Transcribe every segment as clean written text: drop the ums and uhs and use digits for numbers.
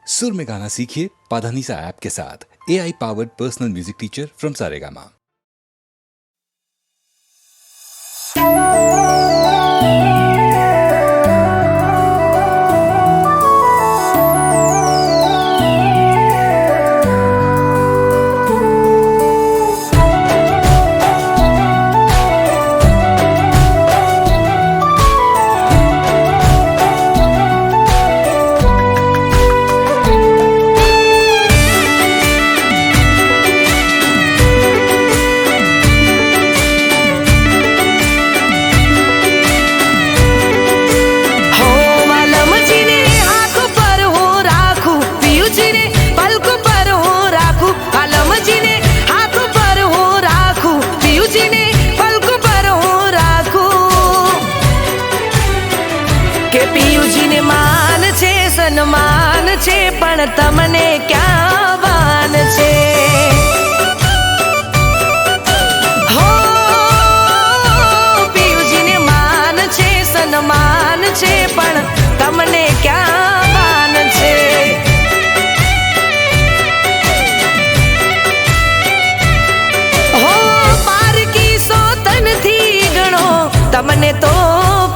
सुर में गाना सीखिए पाधानीसा ऐप के साथ। AI powered personal music teacher from Saregama. સન્માન છે પણ તમને ક્યાં વાન છે હો પિયુજીને માન છે સન્માન છે પણ તમને ક્યાં વાન છે હો પારકી સોતનથી ગણો તમને તો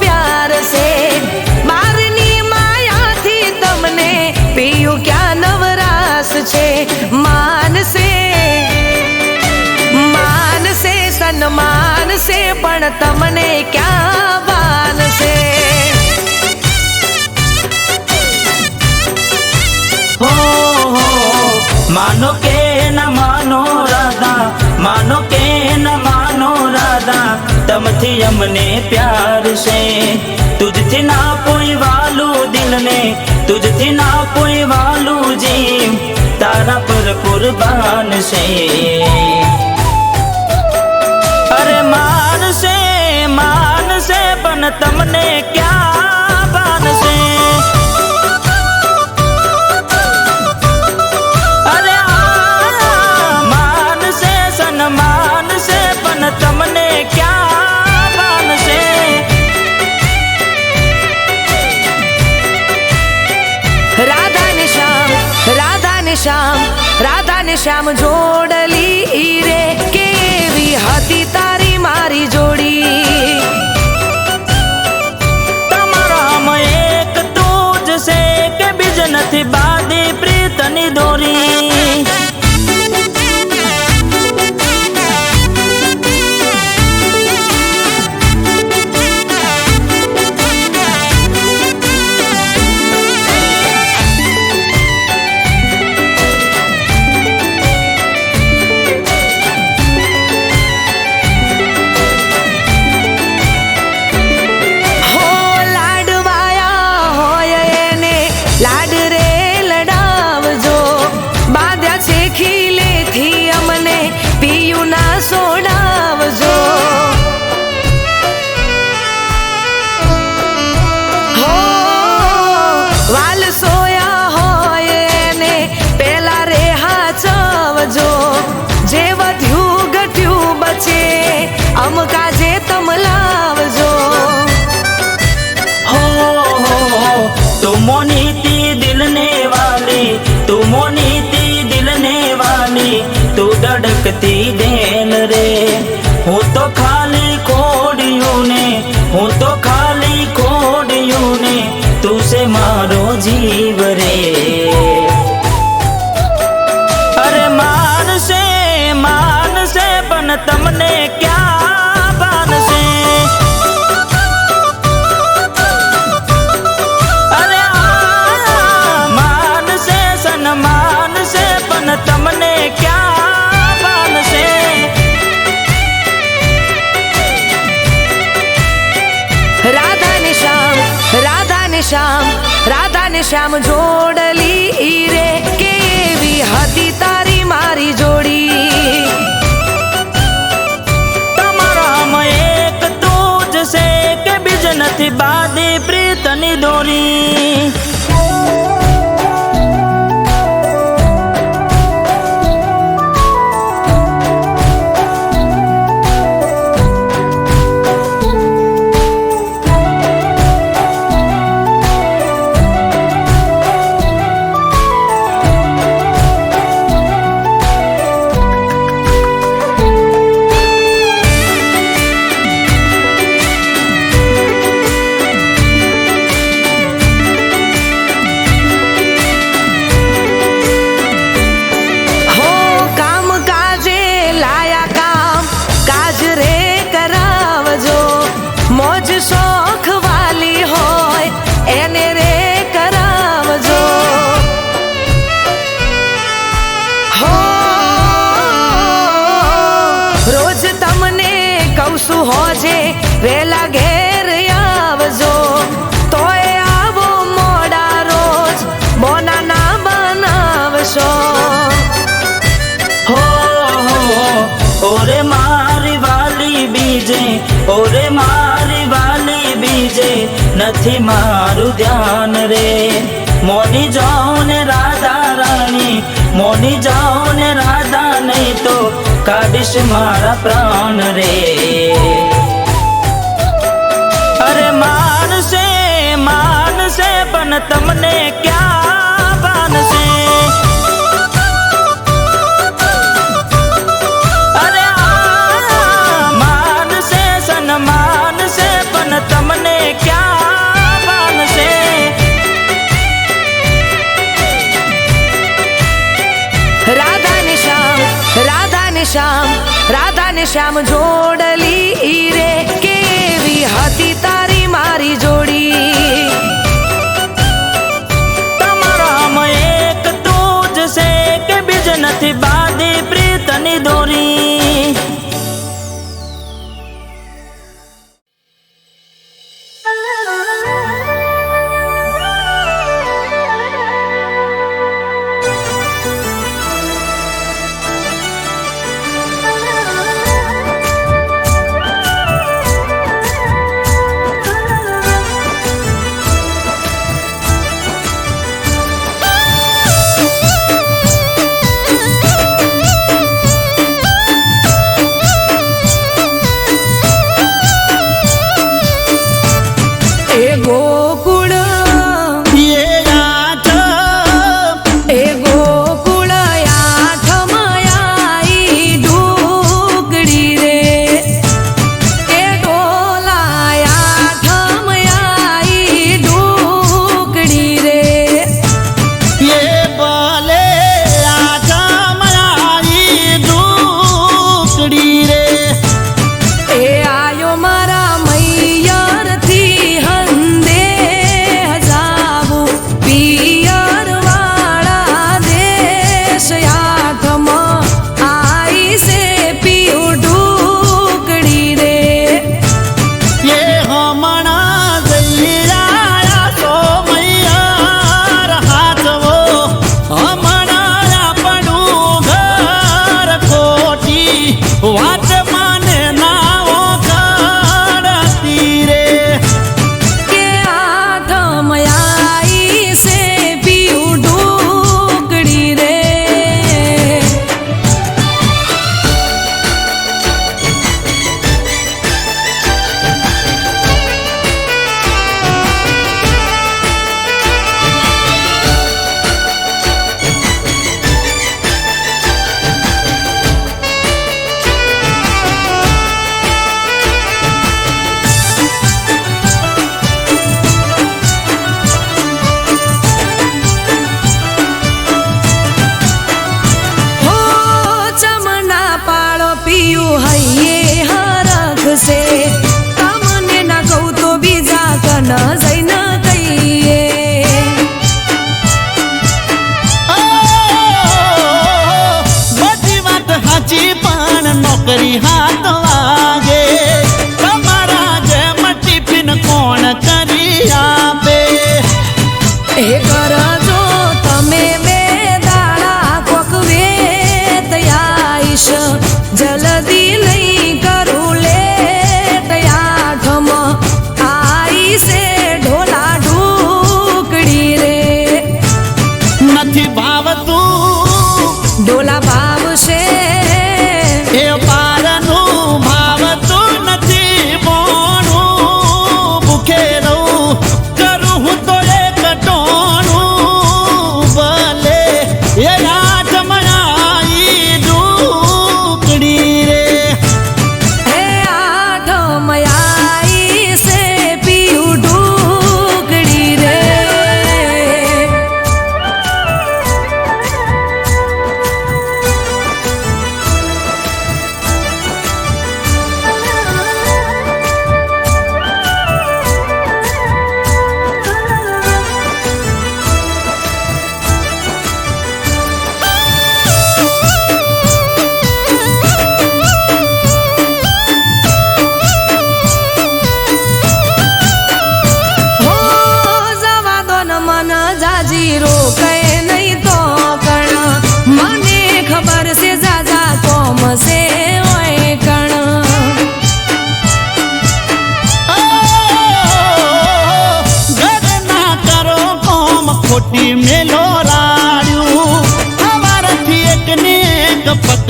પ્યાર છે पियू क्या नवरास छे मान से सन्मान से पण तमने क्या वान से हो मानो के न मानो राधा मानो के न मानो राधा तमथी अमने प्यार से तुझथी ना कोई वालू दिल ने तुझथी ना कोई वालू जीव तारा पर कुर्बान से अरे मान से पण तमने क्या बान से अरे मान से सन्मान से पण तमने क्या बान से राधा ने श्याम जोड़ली रे केवी हती तारी मारी जोड़ी तमारा हम एक तुझ से के बीज नथी बादी प्रीतनी दोरी सोडावजो हो वाल सोया होय ने पेला रे हाचवजो जे वध्यू गट्यू बचे अमका जे तम लावजो हो तू मोनीती दिलने वाली तू मोनीती दिलने वाली तू धड़कती देन रे हूँ तो खाली खोड़ियों ने हूँ तो खाली खोड़ियों ने तू से मारो जीव रे अरे मान से पण तमने क्या बान से अरे मान से सन्मान से पण तमने क्या राधा ने श्याम जोड़ली रे केवी हती तारी मारी जोड़ी तमारा हम एक तुझ से के बीज नथी बादी प्रीतनी दोरी કઉ છું હોજે વેલા ઘેર આવજો તોય આવો મોડા રોજ બોના ના બનાવશો હો ઓરે મારી વાલી બીજે ઓરે મારી વાલી બીજે નથી મારું ધ્યાન રે મોની જાઓ ને રાધા રાણી મોની જાઓ ને રાધા નહીં તો કાઢીશ મારા પ્રાણ રે અરે માનસે માનસે પણ તમને ક્યાં બાનસે અરે માનસે સન્માન છે પણ તમને ક્યાં માનશે રાધા ને શ્યામ જોડલી રે કેવી હતી તારી મારી જોડી તમારામાં એક તું જ છે કે બીજ નથી બાંધી પ્રીતની દોરી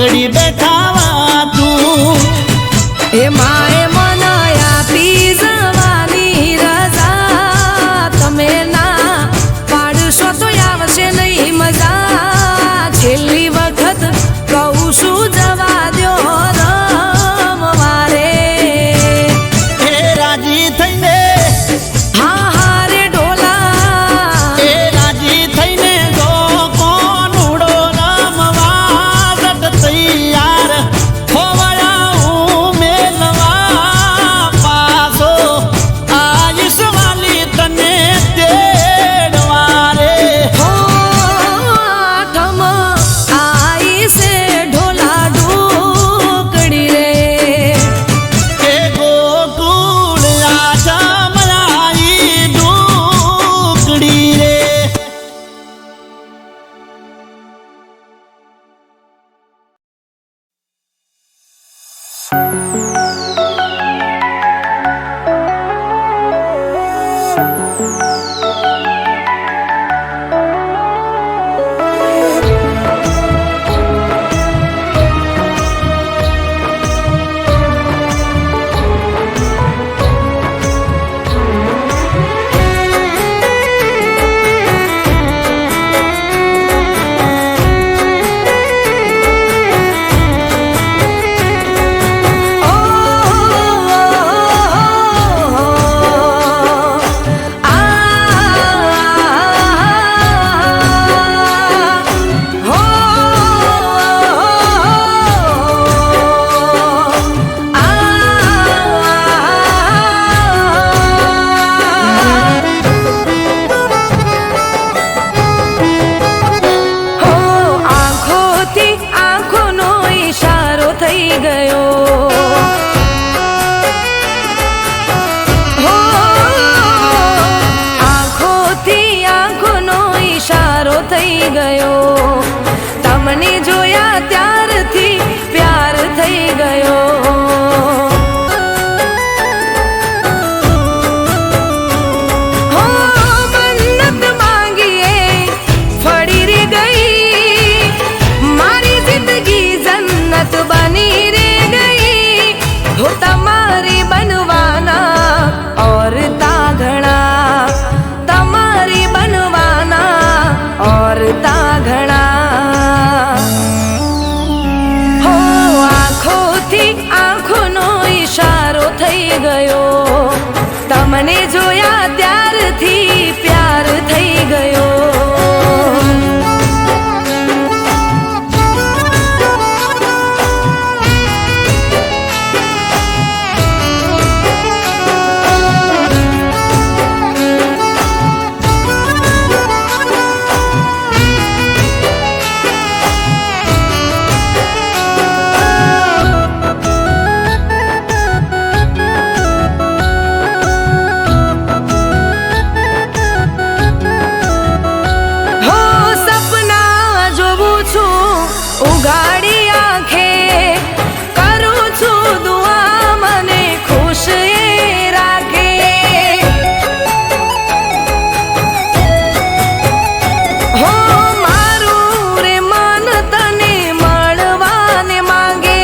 પકડી બેઠાવા તું એ માએ મને આપી જવાની રજા તમે ના પાડશો તો આવશે નહીં મજા છેલ્લી વખત કહું છું જવા દ્યો રમવા રે એ રાજી થઈને હા હા રે ઢોલા એ રાજી થઈને જો કોણ ઉડો રમવા જટ તૈયાર ખોવાયા હું મેલવા પાછો આઈશ વાલી તને તેડવા રે હો આઠમ આઈ સે ઢોલા ઢોકડી રે એ ગોકુળ આશ્રમ આઈ ઢોકડી રે આંખોથી આંખોનો ઈશારો થઈ ગયો હો આંખોથી આંખોનો ઈશારો થઈ ગયો તમને જોયા ત્યારથી પ્યાર થઈ ગયો હો મન્નત માંગીએ ફળી રે ગઈ મારી જિંદગી જન્નત બની રે ગઈ હો તમારી બનવાના और તાઘણા તમારી બનવાના और તાઘણા હો આંખોથી આંખોનો ઈશારો થઈ ગયો તમને જોયા ત્યારથી પ્યાર થઈ ગયો હો સપના જોઉં છું ઉગાડી આંખે કરું છું દુઆ મને ખુશ એ રાખે હો મારું રે મન તને મળવાને માંગે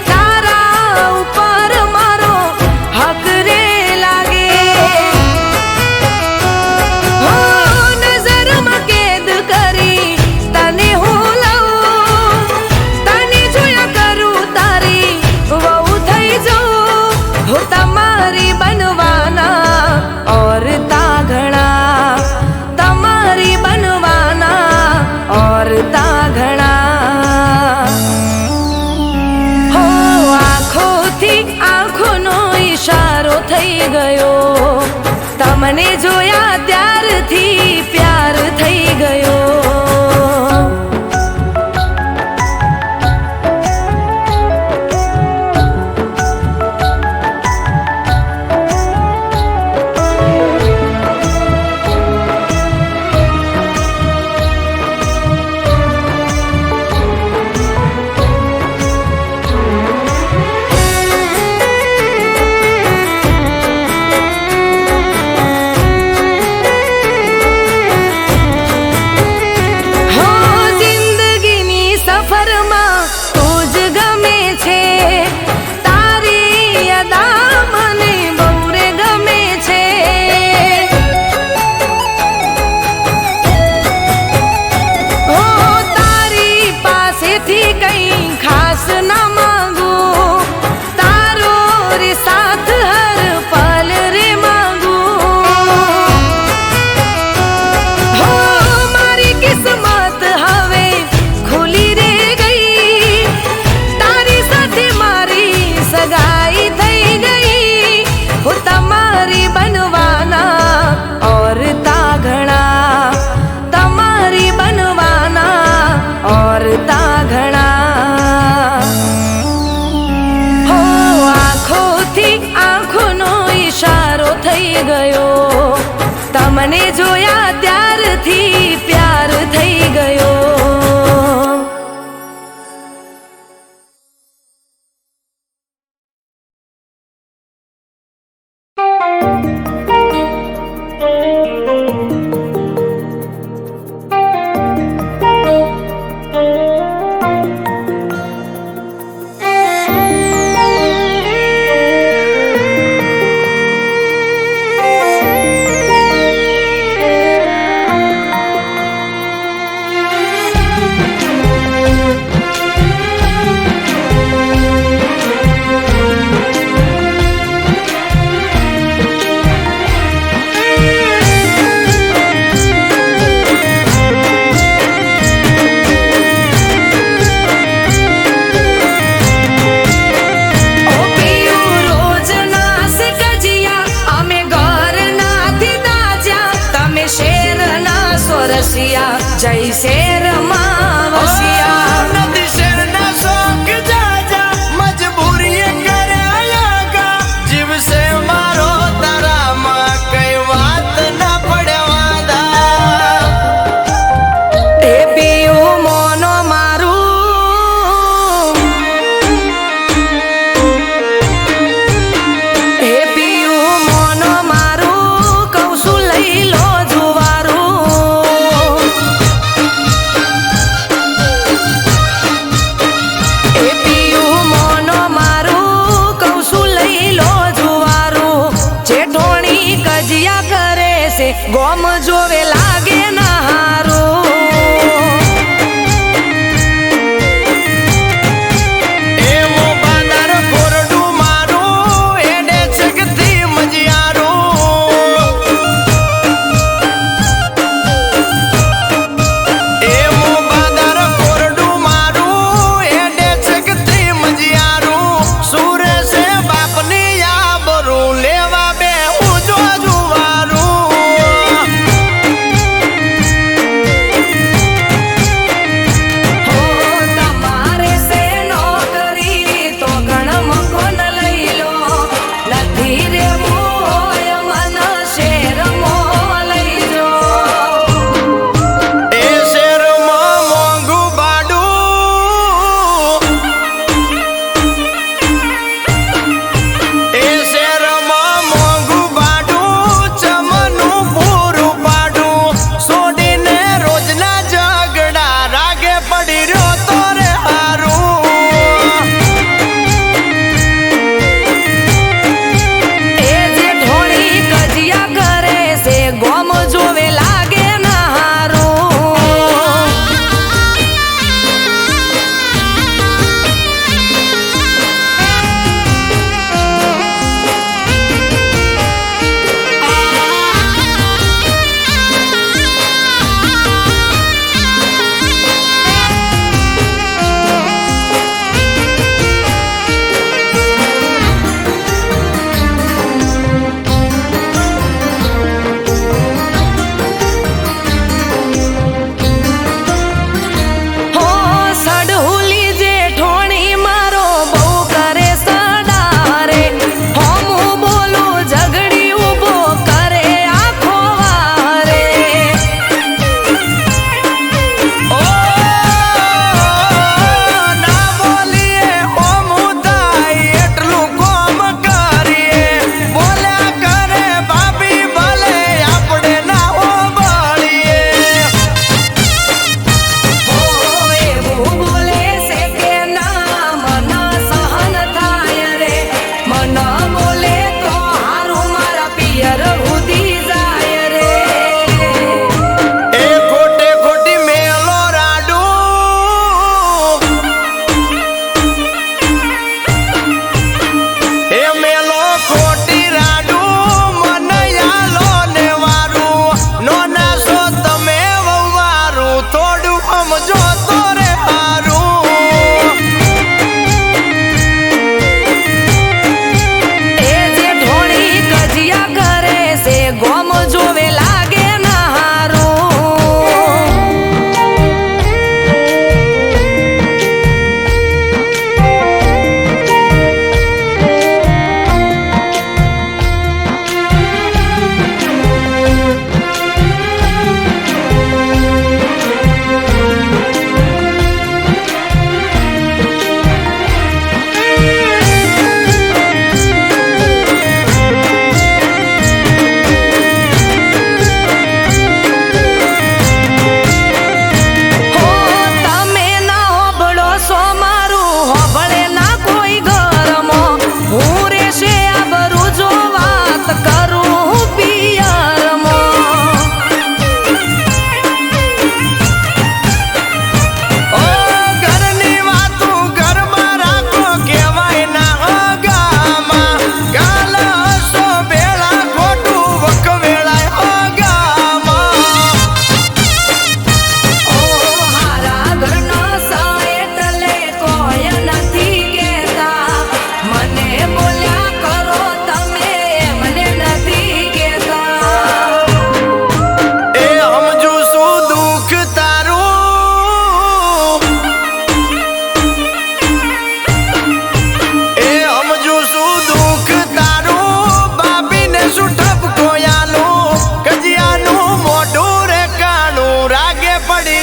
તારા ઉપર મારો હક રે લાગે હો નજરમાં કેદ કરી તને હું લઉં તને જોયા કરું તારી વહુ થઈ જાઉં હો તમારી બનવાના और તાઘણા તમારી બનવાના और તાઘણા હો આંખોથી આંખોનો ઈશારો થઈ ગયો તમને જોયા ત્યારથી પ્યાર થઈ ગયો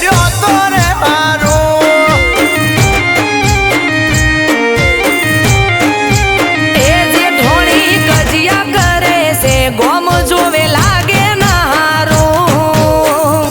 રહ્યો તો રે મારો એ જે ધોળી કજિયા કરે છે ગોમ જોવે લાગે ના હારું.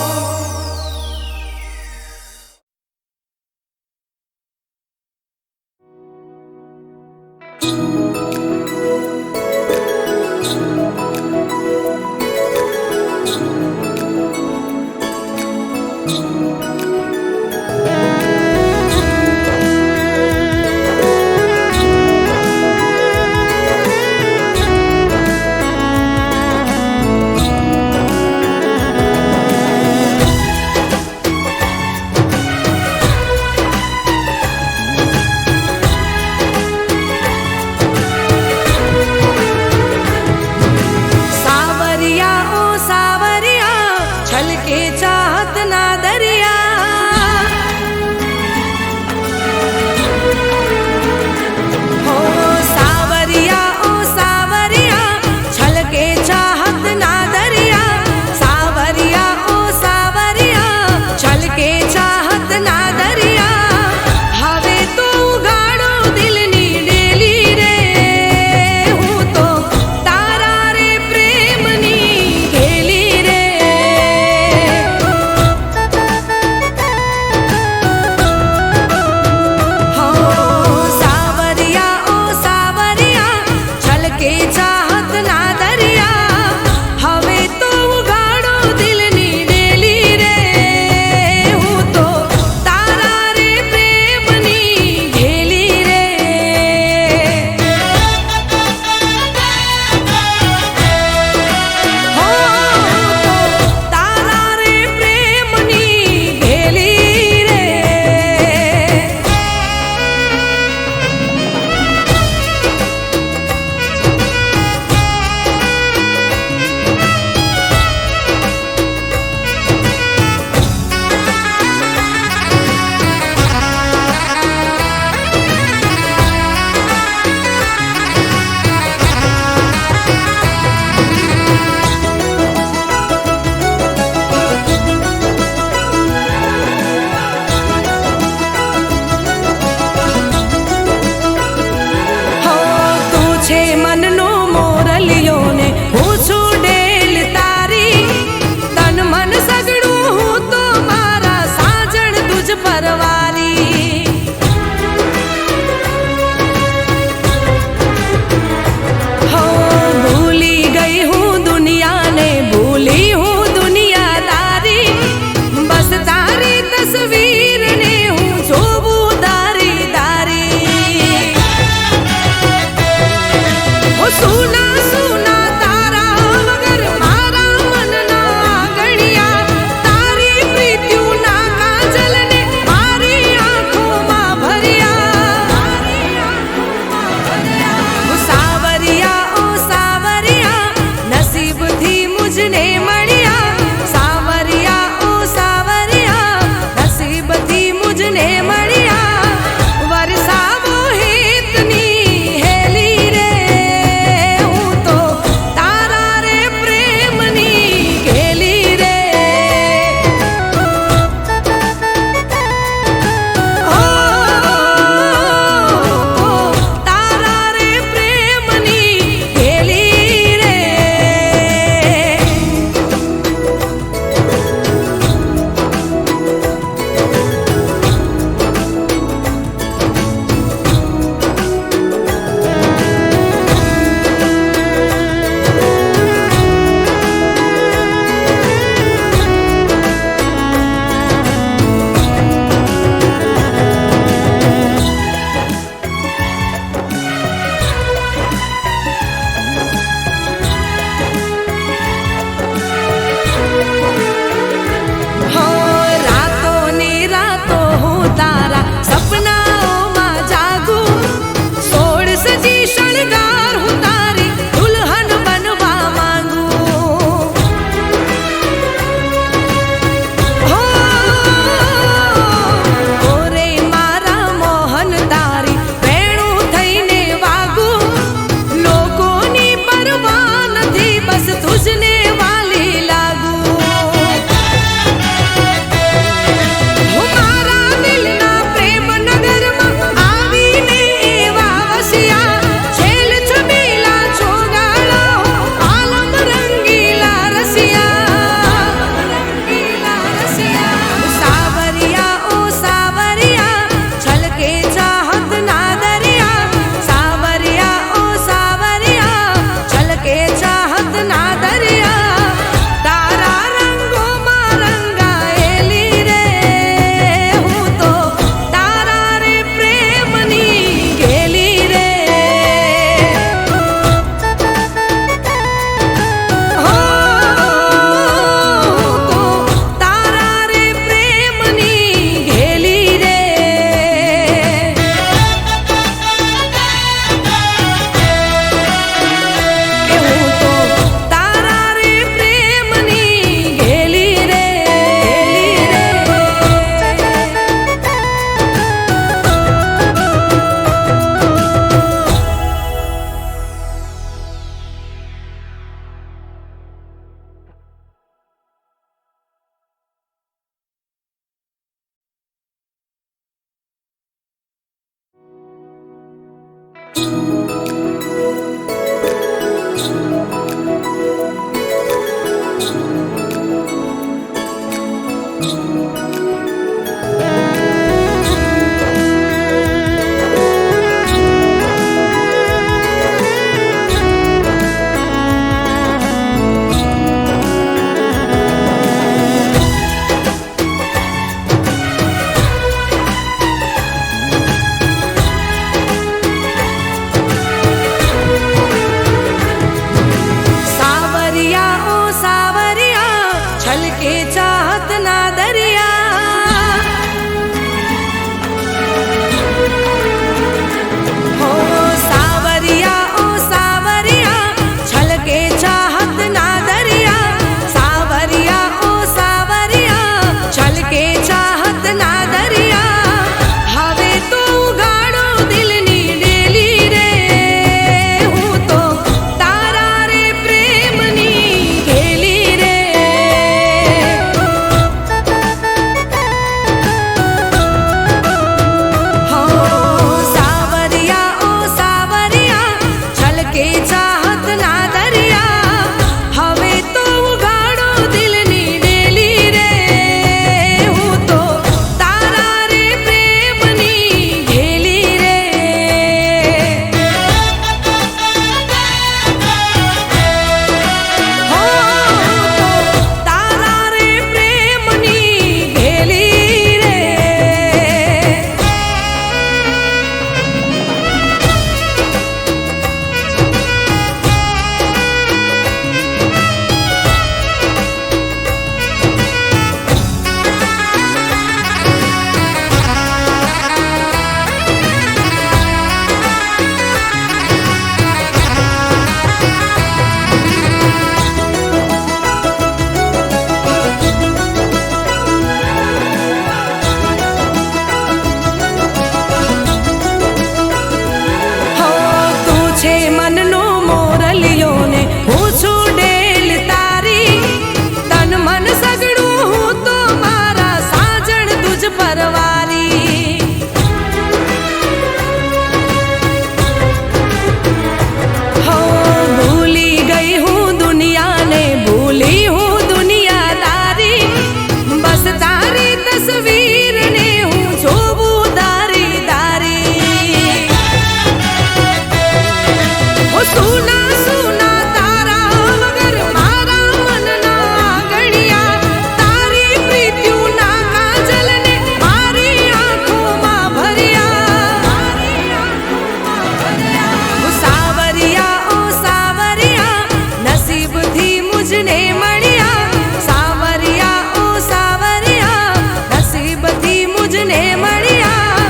મળ્યા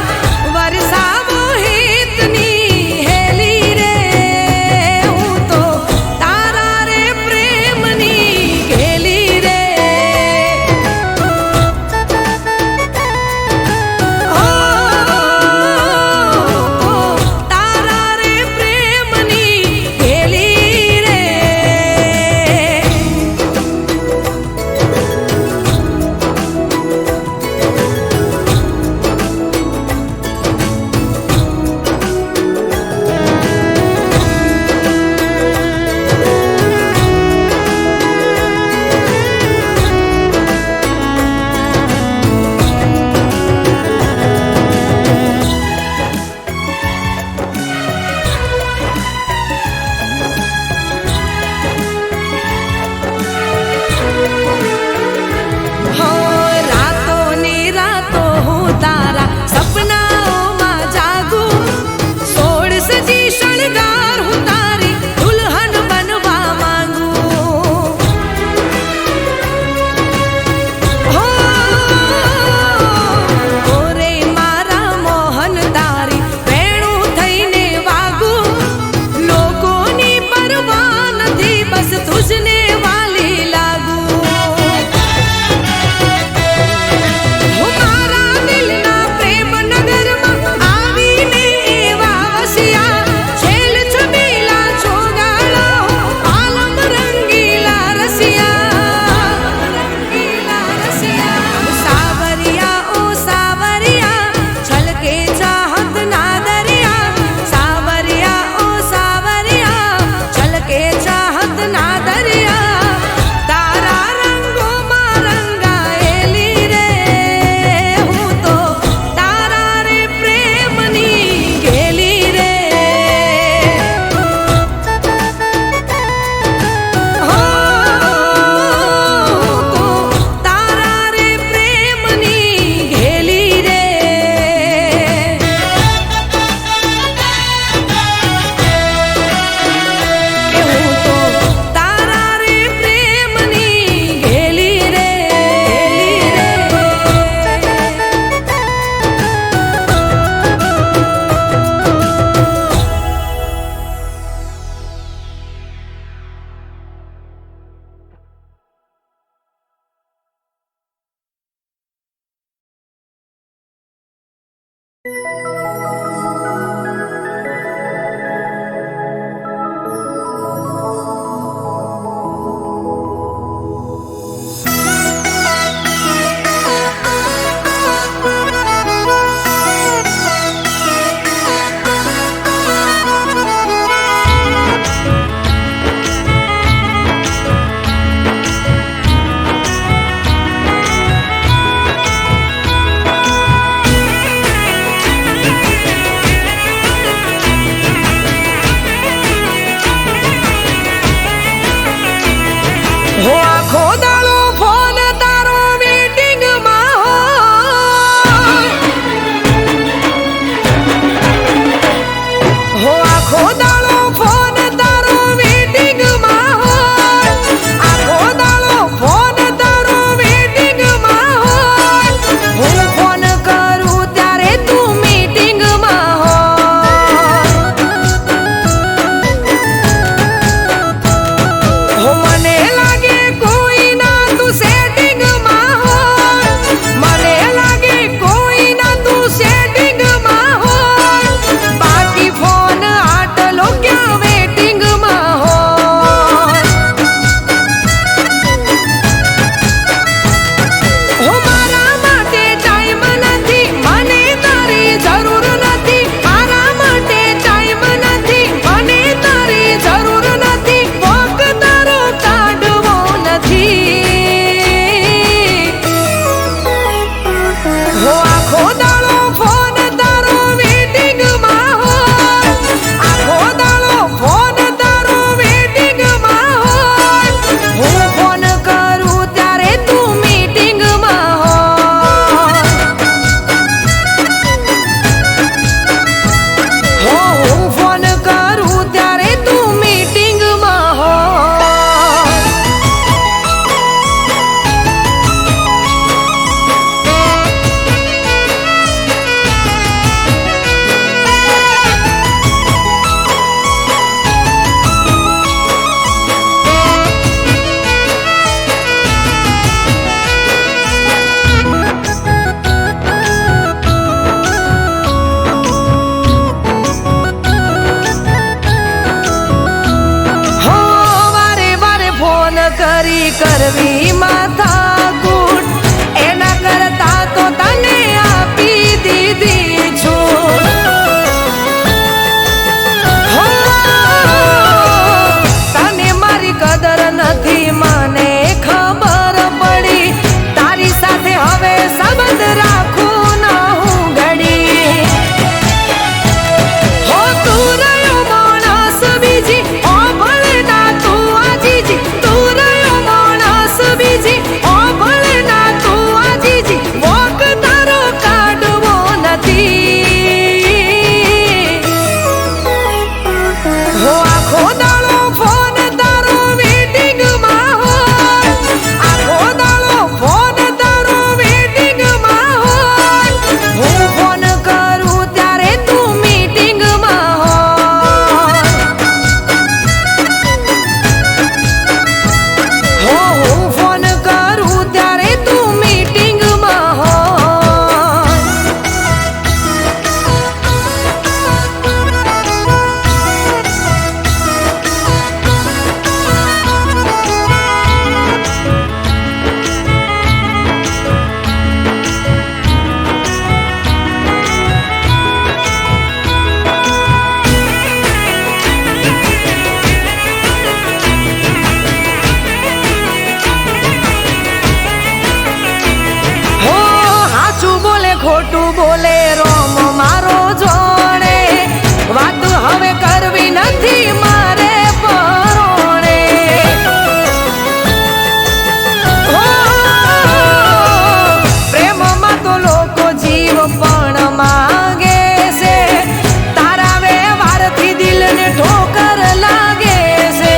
વરસાવો હિતની હેલી રે હું તો તારા રે પ્રેમની ઘેલી રે તારા રે પ્રેમની ઘેલી રે હો રાતો ને રાતો હું તારા સપનાઓમાં જાગું 16 સજી શણગાર હું તારી દુલ્હન બનવા માંગુ હો ઓરે મારા મોહન તારી વેણું થઈને વાગું લોકોની પરવા નથી બસ તુજને વાલી લાગું હું મારા દિલના પ્રેમ નગરમાં આવીને એવા વસ્યા છેલ છબીલા છોગાળો આલમ રંગીલા રસિયા સાવરિયા ઓ સાવરિયા છલકે ચાહત ના દરિયા સાવરિયા ઓ સાવરિયા છલકે ચાહત ના દરિયા તારા રંગોમાં રંગાયેલી રે હું તો તારા રે પ્રેમની ઘેલી રે હો તો તારા રે પ્રેમની ઘેલી રે હું તો તારા રે પ્રેમની ઘેલી રે ખોટું બોલે રોમ મારો જોડે વાત હવે કરવી નથી મારે પરોણે પ્રેમમાં તો લોકો જીવ પણ માગે છે તારા વ્યવહારથી દિલને ઠોકર લાગે છે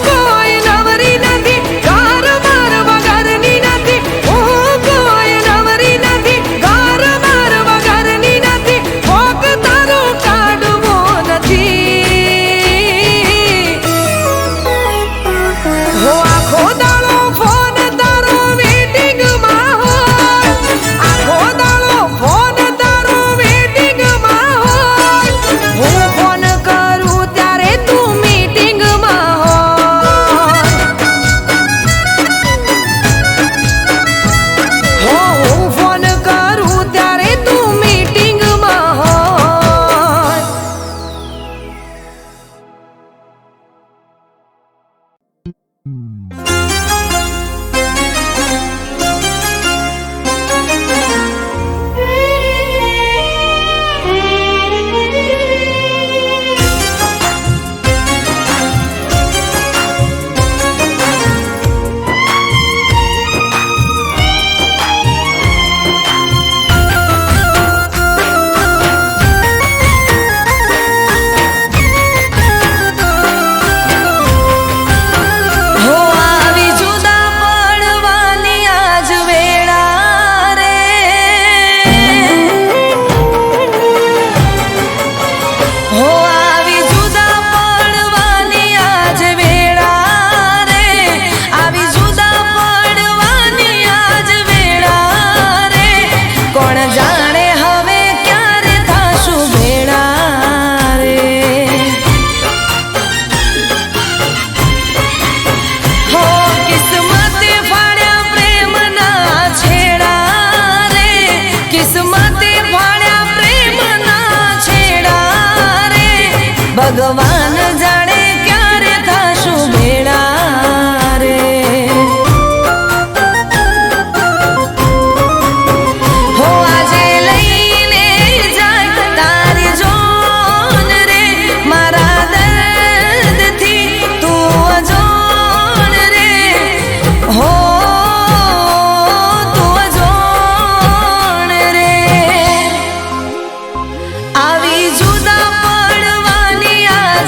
કોઈ નવરી નથી ઘર માર વગરની નથી કોઈ નવરી નથી ઘર માર વગરની નથી ભોગ તારો કાઢવો નથી આખો દાડો ફોન તારો વેટિંગમાં હોય આખો દાડો ફોન તારો વેટિંગમાં હોય હું ફોન કરું ત્યારે તું મીટિંગમાં હોય હું ફોન કરું ત્યારે તું મીટિંગમાં હોય હો આવી જુદા પડવાની આજ વેળા રે હો આવી જુદા પડવાની આજ વેળા રે આવી જુદા પડવાની આજ વેળા રે કોણ જાણે હવે ક્યારે થાશું ભેળા રે હો કિસ્મતે ફાડ્યા પ્રેમના છેડા રે કિસ્મતે ફાડ્યા પ્રેમના છેડા રે ભગવાન જાણે ક્યારે થાશું ભેળા રે હો આજે લઈને જાય તારી જોન રે મારા દર્દથી તું અજોણ રે હો તું અજોણ રે આવી જુદા પડવાની આ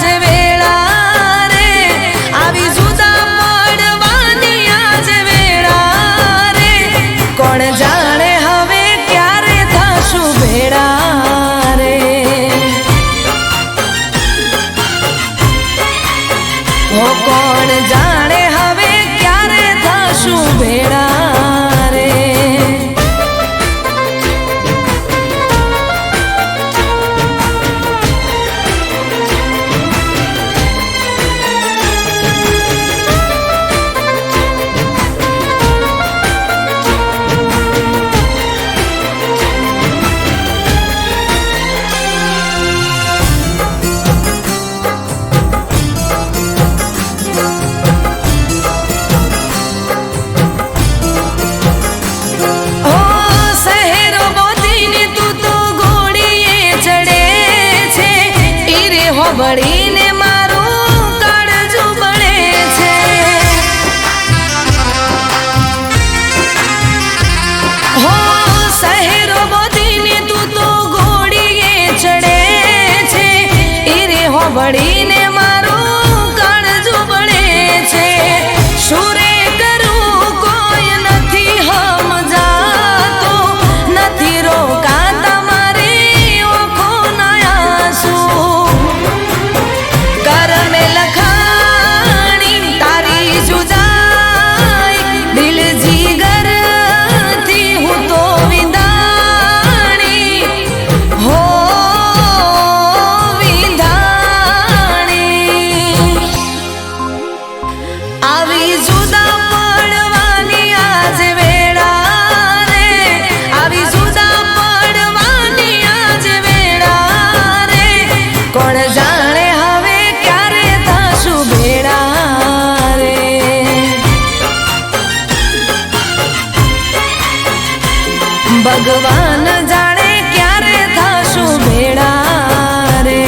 ભગવાન જાણે ક્યારે થશું ભેળા રે.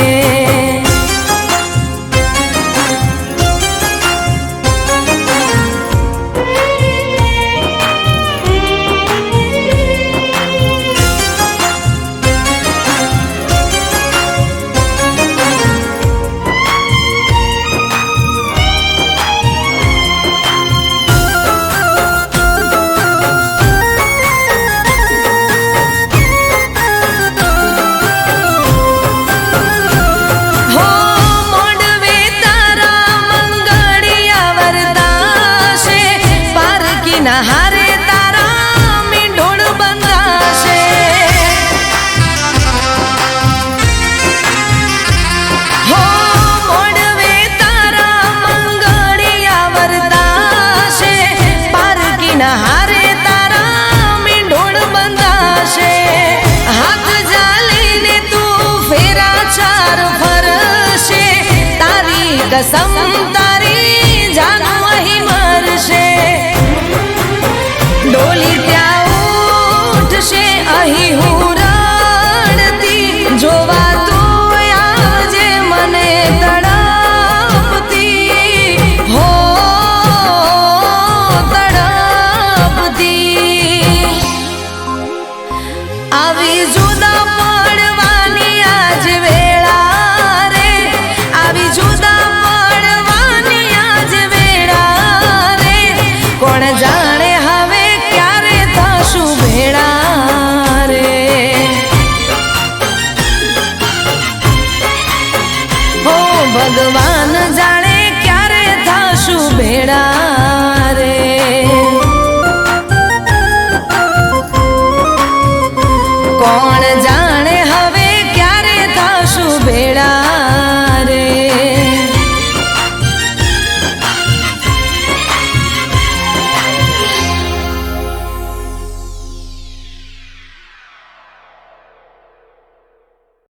હારે તારા મીંઢોળ બંધાશે. હો મોડવે તારા મંગળિયા વરદાશે. પારકીના હારે તારા મીંઢોળ બંધાશે. હાથ જાલીને તું ફેરા ચાર ફરશે. તારી કસમ